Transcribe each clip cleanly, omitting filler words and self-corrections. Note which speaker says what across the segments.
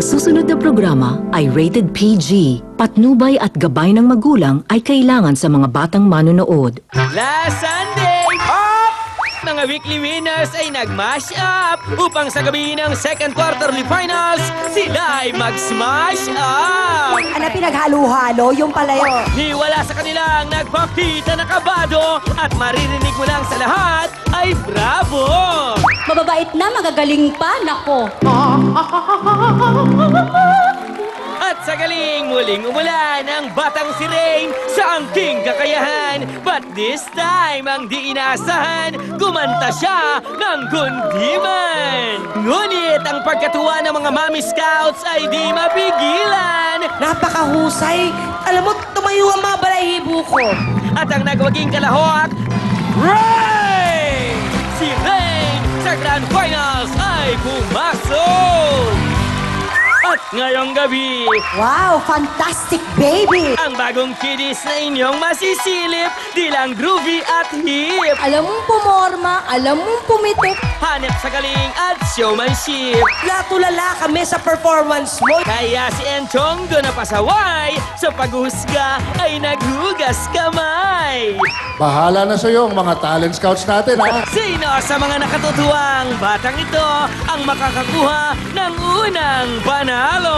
Speaker 1: Susunod na programa ay rated PG. Patnubay at gabay ng magulang ay kailangan sa mga batang manonood.
Speaker 2: Last Sunday, up! Mga weekly winners ay nag-mash up upang sa gabi ng second quarterly finals, sila ay mag-smash up!
Speaker 3: Ano pinaghalo-halo? Yung pala yun.
Speaker 2: Niwala sa kanilang nagpapita na kabado at maririnig mo lang sa lahat ay bravo!
Speaker 4: Mababait na, magagaling pa, nako.
Speaker 2: At sa galing muling umulan ang batang si Rain sa angking kakayahan. But this time, ang di inaasahan, kumanta siya ng kundiman. Ngunit ang pagkatuwa ng mga Mami Scouts ay di mapigilan.
Speaker 3: Napakahusay. Alam mo, tumayo ang mga balahibo ko.
Speaker 2: At ang nagwaging kalahok, Rain! Si Rain sa Grand Finals ay pumasok! At ngayong gabi,
Speaker 3: Wow, fantastic baby.
Speaker 2: ang bagong kiddies na inyong masisilip, di lang groovy at hip.
Speaker 4: Alam mong pumorma, alam mong pumitik.
Speaker 2: Hanep sa galing at showmanship.
Speaker 3: Natulala kami sa performance mo.
Speaker 2: Kaya si Enchong doon na pasaway, sa paghuhusga ay naghugas kamay.
Speaker 5: Bahala na sa'yo ang mga talent scouts natin, ha?
Speaker 2: Sino sa mga nakatutuwang batang ito ang makakakuha ng unang panalo?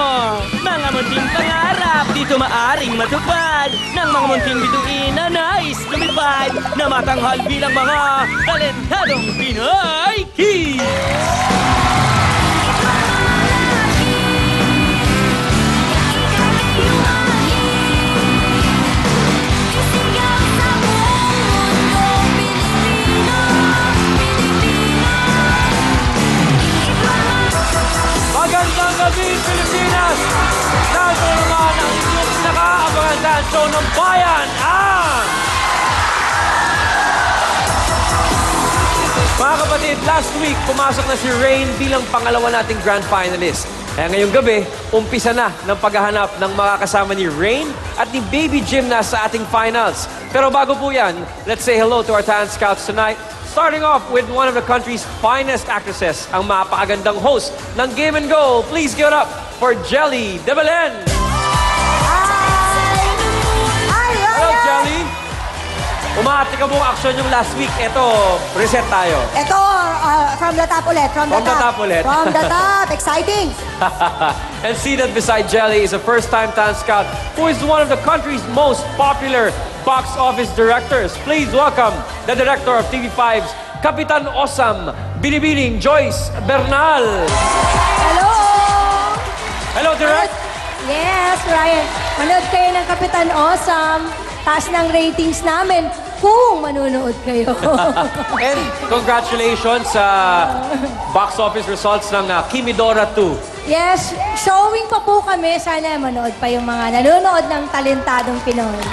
Speaker 2: Mga munting pangarap dito maaring matupad ng mga munting bituin na nais lumipad na matanghal bilang mga talentadong Pinoy Kids! Magandang gabi, Pilipinas! Narito naman ang inyong pinaka-abangan dance show ng bayan, Mga kapatid, last week, pumasok na si Rain bilang pangalawa nating grand finalist. Kaya ngayong gabi, umpisa na ng paghahanap ng mga kasama ni Rain at ni Baby Gymnast sa ating finals. Pero bago po yan, let's say hello to our talent scouts tonight. Starting off with one of the country's finest actresses, ang mapakagandang host ng Game and Go. Please give it up for Jelly De Belen.
Speaker 3: Hi,
Speaker 2: Hello,
Speaker 3: Ryan.
Speaker 2: Jelly. Umahati ka buong action yung last week. Ito, reset tayo.
Speaker 3: Ito, from the top ulit. From the top
Speaker 2: ulit.
Speaker 3: From the top. Exciting.
Speaker 2: And seated beside Jelly is a first-time talent scout who is one of the country's most popular box office directors. Please welcome the director of TV5's Kapitan Osam, Binibining Joyce Bernal.
Speaker 4: Hello!
Speaker 2: Hello, Direct.
Speaker 4: Yes, Ryan. Manood kayo ng Kapitan Awesome. Taas ng ratings namin kung manunood kayo.
Speaker 2: And congratulations sa box office results ng Kimidora 2.
Speaker 4: Yes, showing pa po kami. Sana manood pa yung mga nanonood ng talentadong Pinoy.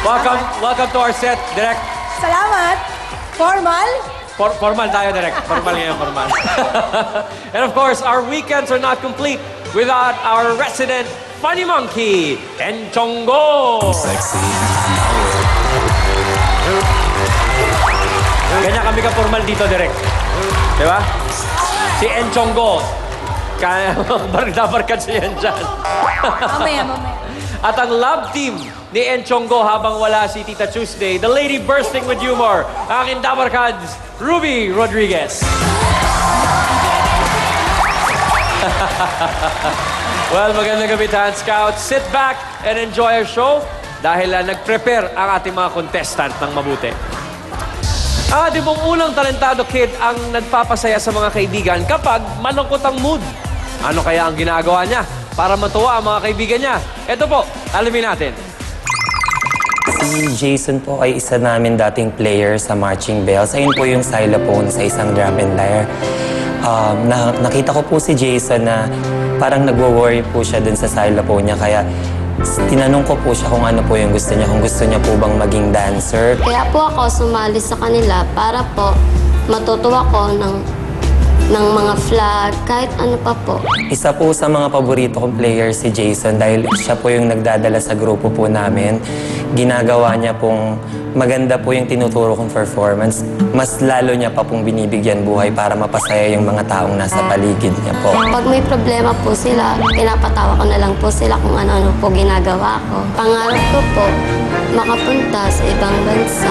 Speaker 2: Welcome to our set, Direct.
Speaker 4: Salamat. Formal?
Speaker 2: Formal tayo, Direct. Formal ngayon, formal. And of course, our weekends are not complete without our resident funny monkey, Enchonggo.
Speaker 6: Sexy.
Speaker 2: Ganyan kami ka-formal dito, Direct. Di ba? Si Enchonggo. Kaya barkad siya yan dyan.
Speaker 4: Mamaya.
Speaker 2: At ang love team ni Enchonggo habang wala si Tita Tuesday, the lady bursting with humor, ang Indabarkads, Ruby Rodriguez. Well, magandang gabi, Talent Scouts. Sit back and enjoy our show dahil nag-prepare ang ating mga contestant ng mabuti. Ang ating pong unang talentado kid ang nagpapasaya sa mga kaibigan kapag malungkot ang mood. Ano kaya ang ginagawa niya para matuwa ang mga kaibigan niya? Ito po, alamin natin.
Speaker 6: Si Jason po ay isa namin dating player sa Marching Bells. Ayun po yung xylophone sa isang drum and lyre. Nakita ko po si Jason na parang nagwo-worry po siya dun sa xylophone niya. Kaya tinanong ko po siya kung ano po yung gusto niya. Kung gusto niya po bang maging dancer.
Speaker 7: Kaya po ako sumali sa kanila para po matutuwa ko ng ng mga flag, kahit ano pa po.
Speaker 6: Isa po sa mga paborito kong player si Jason dahil siya po yung nagdadala sa grupo po namin. Ginagawa niya pong maganda po yung tinuturo kong performance. Mas lalo niya pa pong binibigyan buhay para mapasaya yung mga taong nasa paligid niya po.
Speaker 7: Pag may problema po sila, pinapatawa ko na lang po sila kung ano-ano po ginagawa ko. Pangarap ko po, makapunta sa ibang bansa.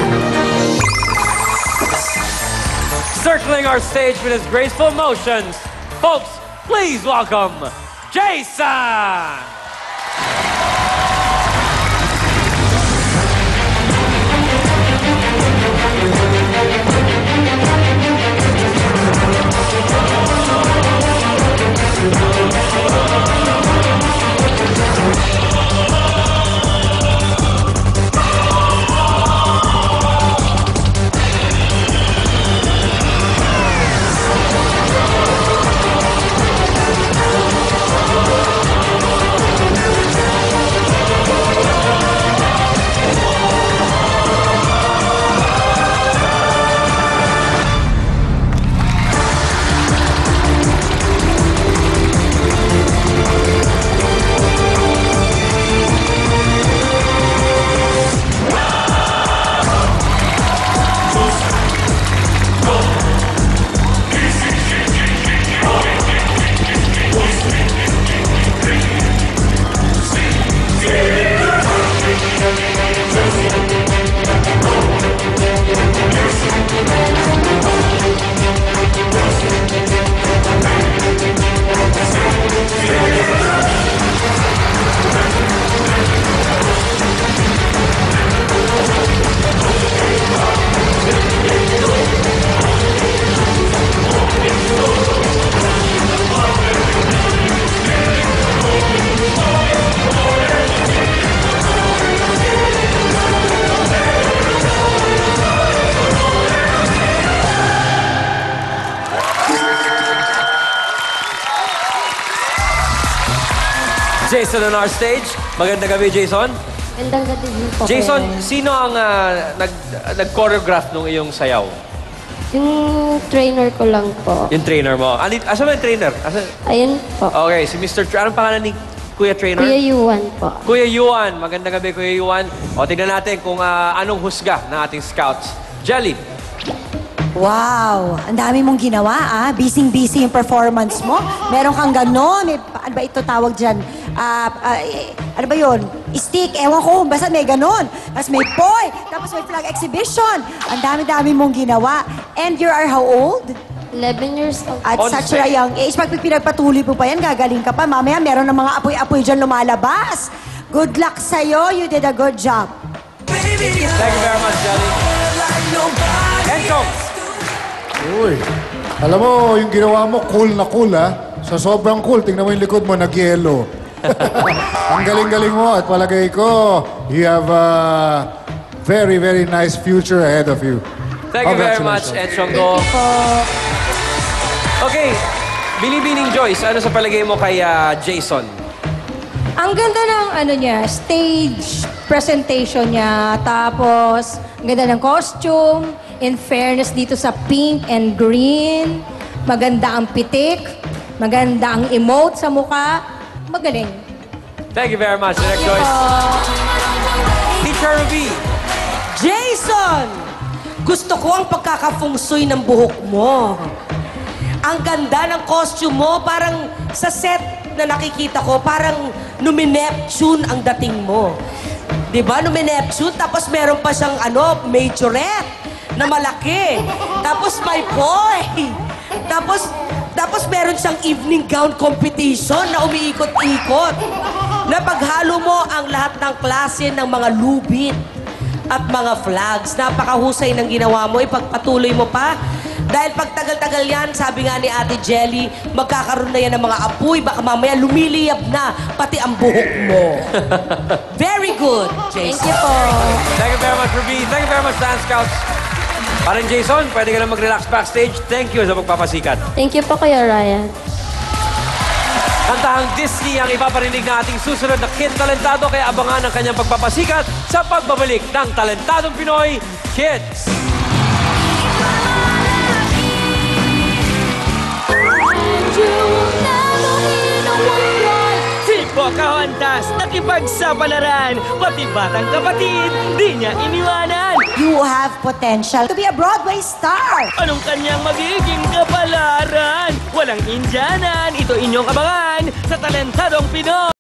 Speaker 2: Circling our stage with his graceful motions, folks, please welcome Jason! Jason on our stage. Magandang gabi, Jason.
Speaker 7: Gandang gabi po.
Speaker 2: Jason, sino ang nag-choreograph nung iyong sayaw?
Speaker 7: Yung trainer ko lang po.
Speaker 2: Yung trainer mo. Asa ba yung trainer?
Speaker 7: Ayun po.
Speaker 2: Okay, si Mr. Anong pangalan ni Kuya Trainer?
Speaker 7: Kuya Yuan po.
Speaker 2: Kuya Yuan. Magandang gabi, Kuya Yuan. O, tignan natin kung anong husga ng ating scouts. Jelly.
Speaker 4: Wow! Ang dami mong ginawa, ah. Busy-busy yung performance mo. Meron kang ganon. May, ano ba ito tawag dyan? Ano ba yun? Stick, ewan ko. Basta may ganon. Tapos may poi. Tapos may flag exhibition. Ang dami-dami mong ginawa. And you are how old?
Speaker 7: 11 years old.
Speaker 4: At
Speaker 2: On
Speaker 4: such
Speaker 2: stage.
Speaker 4: a young age. Pag pinagpatuloy mo pa yan, gagaling ka pa. Mamaya meron ng mga apoy-apoy dyan lumalabas. Good luck sa'yo. You did a good job.
Speaker 2: Thank you very much, Jelly. Enchong.
Speaker 5: Uy, alam mo, yung ginawa mo, cool na cool, ha? Sa sobrang cool, tingnan mo yung likod mo, nag-yellow. Ang galing-galing mo at palagay ko, you have a very, very nice future ahead of you.
Speaker 2: Thank you very much,
Speaker 5: Congratulations.
Speaker 2: Enchong. Okay, Binibining Joyce, ano sa palagay mo kay Jason?
Speaker 4: Ang ganda ng ano niya, stage presentation niya. Tapos, ang ganda ng costume. In fairness dito sa pink and green. Maganda ang pitik. Maganda ang emote sa mukha. Magaling.
Speaker 2: Thank you very much, Direct Joyce. Teacher Ruby.
Speaker 3: Jason! Gusto ko ang pagkakafungsoy ng buhok mo. Ang ganda ng costume mo, parang sa set na nakikita ko, parang Numi-Neptune ang dating mo. Diba, Numi-Neptune? Tapos meron pa siyang majorette na malaki. Tapos may boy. Tapos meron siyang evening gown competition na umiikot-ikot. Na paghalo mo ang lahat ng klase ng mga lubid at mga flags. Napakahusay ng ginawa mo. Ipagpatuloy mo pa. Dahil pag tagal-tagal yan, sabi nga ni Ate Jelly, magkakaroon na yan ng mga apoy. Baka mamaya lumiliyab na pati ang buhok mo. Very good, Jason.
Speaker 7: Thank you po.
Speaker 2: Thank you very much, Ruby. Thank you very much, Dance Scouts. Parang Jason, pwede ka na mag-relax backstage. Thank you sa pagpapasikat.
Speaker 7: Thank you po, Kuya Ryan.
Speaker 2: Kantahang Disney ang ipaparinig na ating susunod na Kid Talentado, kaya abangan ang kanyang pagpapasikat sa pagbabalik ng Talentadong Pinoy Kids.
Speaker 8: you will never hear no one cry.
Speaker 9: Si Pocahontas, nakipagsapalaran. Pati batang kapatid, di niya iniwanan.
Speaker 4: You have potential to be a Broadway star.
Speaker 9: Anong kanyang magiging kapalaran? Walang Indianan, ito inyong abangan sa Talentadong Pinoy.